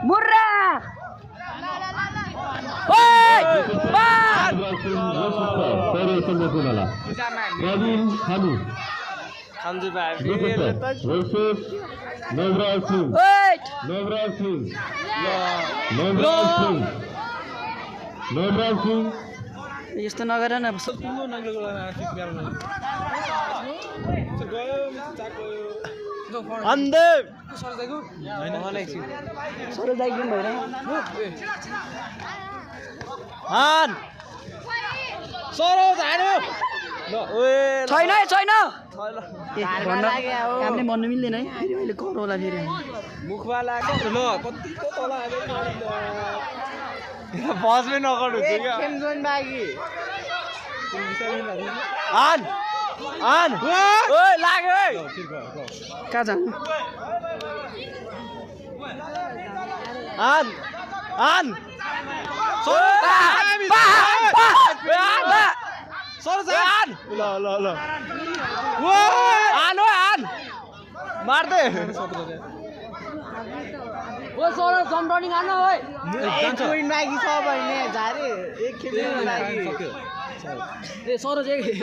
मुर्रा ओय बार प्रवीण खानु खान्छु भाइ versus नवराज सिंह ओय नवराज सिंह नवराज सिंह यस्तो नगर न अन्धे सरो दाइ गेम भइरा हान सरोज हान्यो छैन है छैन कामले भन्नु मिल्दैन है फेरि मैले कराउला फेरि मुखमा लाग्यो ल कतिको तल बसमै नगर्नु खेमजोन बागी हान हान ओइ लाग्यो ओइ कहाँ जानु हान हान सरजान ल ल ल हान हान मार्दे ओ सरो जम्परनिङ हान ओइ एक पोइन्ट बाँकी छ भने झारे एक खेल लागि ए सरो जे एक गेम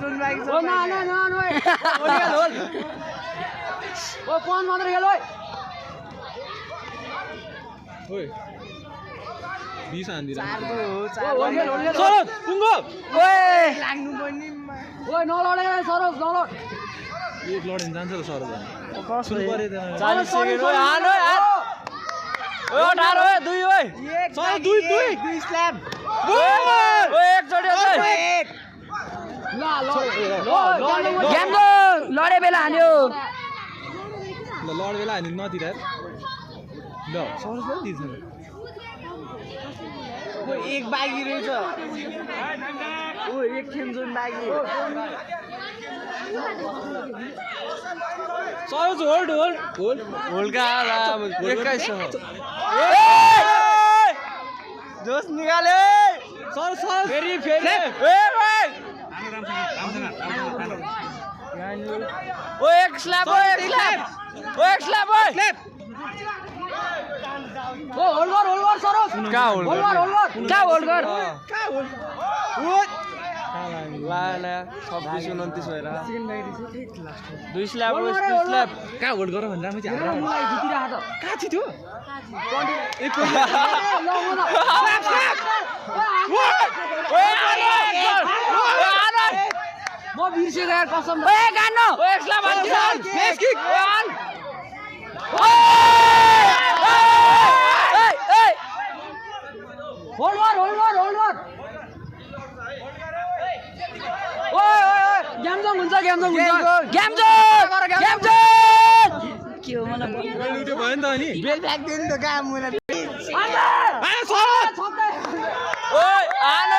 जोन बाँकी छ ओ ना ना ना ओइ होल ओ कोन मात्र खेल ओइ ओइ 20 हान्दिरा सरो पुङ्गो ओइ लाग्नु पनि ओइ नलडे सरो नलड एक लडिन जान्छ त सर कस परे 40 सेकेन्ड ओइ हान ओइ हान ओइ 18 ओइ 2 ओइ सर 2 स्ल्याम ओइ एकचोटी ल ग्याम्बो लडे बेला हान्यो ल लड बेला हानि नतिर ल सर पनि दिन्छ एक बागी रहेछ ओ एक खेम जोन बागी सरोज होल्ड होल्ड होल्ड होल्डका 21 जोस निकाले सर सर फेरि फेरि ओ एक स्ल्याप ओ एक स्ल्याप ओ एक स्ल्याप ओ स्ल्याप ओ होल्ड गर सरो का होल्ड होल्ड का होल्ड गर ला ला 26 29 भएर 2 स्ल्याप ओ 2 स्ल्याप का होल्ड गर भनेर म चाहिँ मलाई जितिरा त का जित्यो एक म बिर्सेको यार कसम ए गान्नु ओ एक स्ल्याप हान्छ नेक्स्ट किक हान होल्ड गर ओइ ग्यामजङ हुन्छ ग्यामजङ के हो मलाई लुट्यो भयो नि त अनि बेल फ्याक्दियो नि त काम मलाई ओइ आन